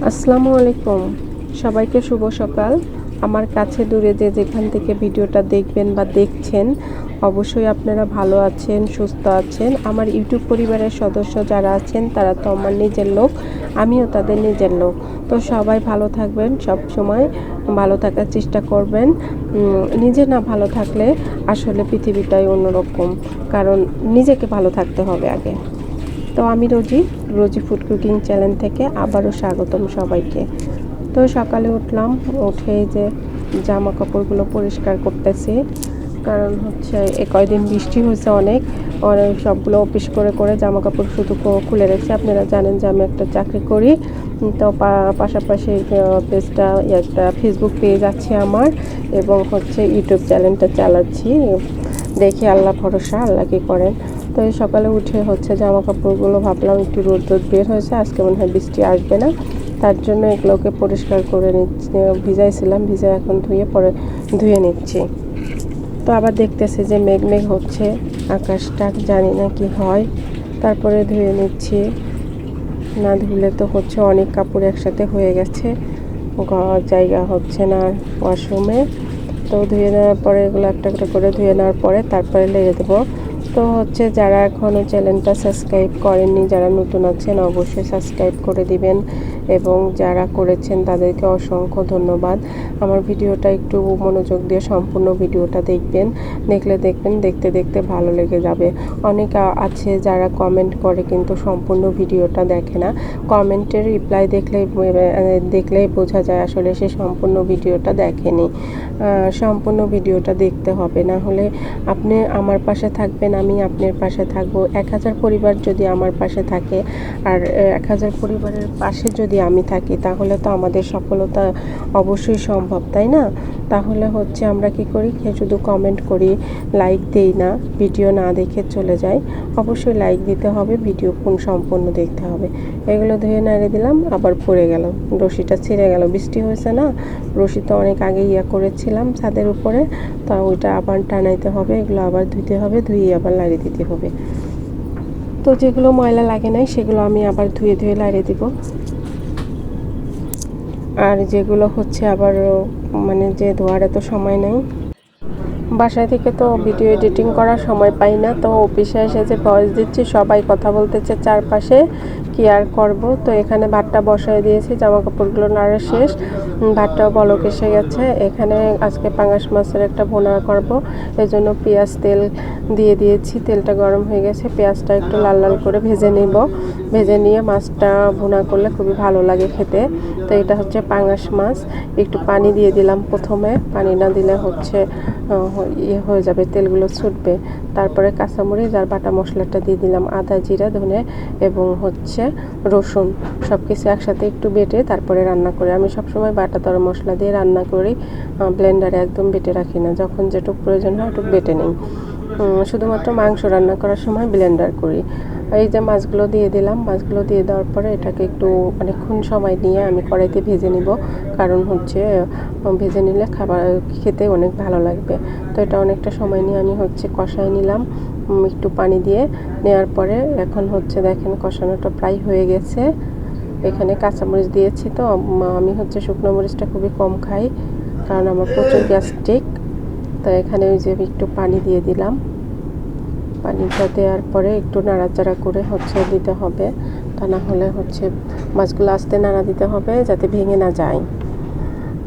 আসসালামু আলাইকুম, সবাইকে শুভ সকাল। আমার কাছে দূরে যে যেখান থেকে ভিডিওটা দেখবেন বা দেখছেন, অবশ্যই আপনারা ভালো আছেন, সুস্থ আছেন। আমার ইউটিউব পরিবারের সদস্য যারা আছেন তারা তো আমার নিজের লোক, আমিও তাদের নিজের লোক। তো সবাই ভালো থাকবেন, সব সময় ভালো থাকার চেষ্টা করবেন। নিজে না ভালো থাকলে আসলে পৃথিবীটাই অন্যরকম, কারণ নিজেকে ভালো থাকতে হবে আগে। তো আমি রোজি ফুড কুকিং চ্যানেল থেকে আবারও স্বাগতম সবাইকে। তো সকালে উঠলাম, উঠে যে জামা কাপড়গুলো পরিষ্কার করতেছি, কারণ হচ্ছে কয়দিন বৃষ্টি হয়েছে অনেক সবগুলো অফিস করে করে জামা কাপড় শুধু খুলে রেখেছি। আপনারা জানেন যে আমি একটা চাকরি করি, তো পাশাপাশি পেজটা একটা ফেসবুক পেজ আছে আমার, এবং হচ্ছে ইউটিউব চ্যানেলটা চালাচ্ছি। দেখি আল্লাহ ভরসা, আল্লাহ কী করেন। তো এই সকালে উঠে হচ্ছে জামা কাপড়গুলো ভাবলাম একটু রোদ বের হয়েছে, আজকে মনে হয় বৃষ্টি আসবে না, তার জন্য এগুলোকে পরিষ্কার করে নিচ্ছি। ভিজাইছিলাম, ভিজে এখন ধুয়ে নিচ্ছি। তো আবার দেখতেছি যে মেঘ হচ্ছে আকাশটা, জানি না কি হয়। তারপরে ধুয়ে নিচ্ছি, না ধুলে তো হচ্ছে অনেক কাপড় একসাথে হয়ে গেছে, জায়গা হচ্ছে না ওয়াশরুমে। তো ধুয়ে নেওয়ার পরে এগুলো একটা একটা করে ধুয়ে নেওয়ার পরে তারপরে লেগে দেবো। তো হচ্ছে যারা এখনও চ্যানেলটা সাবস্ক্রাইব করেননি, যারা নতুন আছেন অবশ্যই সাবস্ক্রাইব করে দিবেন, এবং যারা করেছেন তাদেরকে অসংখ্য ধন্যবাদ। আমার ভিডিওটা একটু মনোযোগ দিয়ে সম্পূর্ণ ভিডিওটা দেখবেন, দেখবেন দেখতে দেখতে ভালো লেগে যাবে। অনেক আছে যারা কমেন্ট করে কিন্তু সম্পূর্ণ ভিডিওটা দেখে না। কমেন্টের রিপ্লাই দেখলেই বোঝা যায় আসলে সে সম্পূর্ণ ভিডিওটা দেখেনি। সম্পূর্ণ ভিডিওটা দেখতে হবে, না হলে আপনি আমার পাশে থাকবেন, আমি আপনার পাশে থাকবো। 1000 পরিবার যদি আমার পাশে থাকে আর 1000 পরিবারের পাশে যদি আমি থাকি, তাহলে তো আমাদের সফলতা অবশ্যই সম্ভব, তাই না? তাহলে হচ্ছে আমরা কি করি, শুধু কমেন্ট করি, লাইক দেই না, ভিডিও না দেখে চলে যাই। অবশ্যই লাইক দিতে হবে, ভিডিও সম্পূর্ণ দেখতে হবে। এগুলো ধুয়ে নাড়ে দিলাম, আবার পড়ে গেল, রশিটা ছিঁড়ে গেল। বৃষ্টি হয়েছে না, রশি তো অনেক আগে করেছিলাম ছাদের উপরে, তা ওইটা আবার টানাইতে হবে, এগুলো আবার ধুতে হবে, ধুয়ে আবার লাড়িয়ে দিতে হবে। তো যেগুলো ময়লা লাগে নাই সেগুলো আমি আবার ধুয়ে লাড়িয়ে দিব, আর যেগুলো হচ্ছে আবার মানে যে ধোয়ার এত সময় নেই, বাসায় থেকে তো ভিডিও এডিটিং করার সময় পাই না, তো অফিসে এসে যে ভয়েস দিচ্ছি সবাই কথা বলতেছে চারপাশে, কি আর করব। তো এখানে ভাতটা বসায় দিয়েছি, জামা কাপড়গুলো নাড়া শেষ, ভাতটাও বলক এসে গেছে। এখানে আজকে পাঙাশ মাছের একটা ভুনা করব, এজন্য পেঁয়াজ তেল দিয়ে দিয়েছি, তেলটা গরম হয়ে গেছে, পেঁয়াজটা একটু লাল লাল করে ভেজে নিব। ভেজে নিয়ে মাছটা ভুনা করলে খুবই ভালো লাগে খেতে। তো এটা হচ্ছে পাঙাশ মাছ। একটু পানি দিয়ে দিলাম প্রথমে, পানি না দিলে হচ্ছে হয়ে যাবে, তেলগুলো ছুটবে। তারপরে কাঁচামরিচ আর বাটা মশলাটা দিয়ে দিলাম, আদা জিরা ধনে এবং হচ্ছে রসুন, সব কিছু একসাথে একটু বেটে তারপরে রান্না করি। আমি সবসময় বাটা দরা মশলা দিয়ে রান্না করি, ব্লেন্ডারে একদম বেটে রাখি না, যখন যেটুকু প্রয়োজন হয় ওটুকু বেটে নিই। শুধুমাত্র মাংস রান্না করার সময় ব্লেন্ডার করি। এই যে মাছগুলো দিয়ে দিলাম, মাছগুলো দিয়ে দেওয়ার পরে এটাকে একটু অনেকক্ষণ সময় নিয়ে আমি কড়াইতে ভেজে নিব, কারণ হচ্ছে ভেজে নিলে খাবার খেতে অনেক ভালো লাগবে। তো এটা অনেকটা সময় নিয়ে আমি হচ্ছে কষাই নিলাম, একটু পানি দিয়ে নেওয়ার পরে এখন হচ্ছে দেখেন কষানোটা প্রায় হয়ে গেছে। এখানে কাঁচামরিচ দিয়েছি, তো আমি হচ্ছে শুকনো মরিচটা খুবই কম খাই, কারণ আমার প্রচুর গ্যাস্ট্রিক। তো এখানে ওই যে একটু পানি দিয়ে দিলাম, পানিটা দেওয়ার পরে একটু নাড়াচাড়া করে হচ্ছে দিতে হবে, তা না হলে হচ্ছে মাছগুলো আস্তে নাড়া দিতে হবে যাতে ভেঙে না যায়।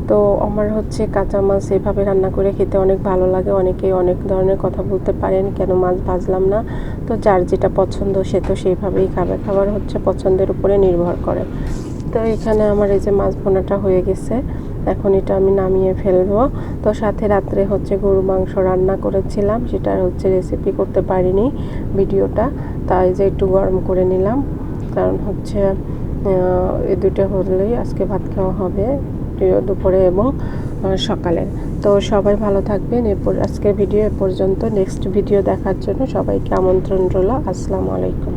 তো আমার হচ্ছে কাঁচা মাছ এভাবে রান্না করে খেতে অনেক ভালো লাগে। অনেকেই অনেক ধরনের কথা বলতে পারেন কেন মাছ ভাজলাম না, তো যার যেটা পছন্দ সে তো সেইভাবেই খাবে, খাবার হচ্ছে পছন্দের উপরে নির্ভর করে। তো এখানে আমার এই যে মাছ ভুনাটা হয়ে গেছে, এখন এটা আমি নামিয়ে ফেলবো। তো সাথে রাত্রে হচ্ছে গরু মাংস রান্না করেছিলাম, সেটার হচ্ছে রেসিপি করতে পারিনি ভিডিওটা, তাই যে একটু গরম করে নিলাম, কারণ হচ্ছে এই দুটো হলেই আজকে ভাত খাওয়া হবে, দুপুরে এবং সকালে। তো সবাই ভালো থাকবেন। এরপর আজকের ভিডিও এ পর্যন্ত, নেক্সট ভিডিও দেখার জন্য সবাইকে আমন্ত্রণ রইল। আসসালামু আলাইকুম।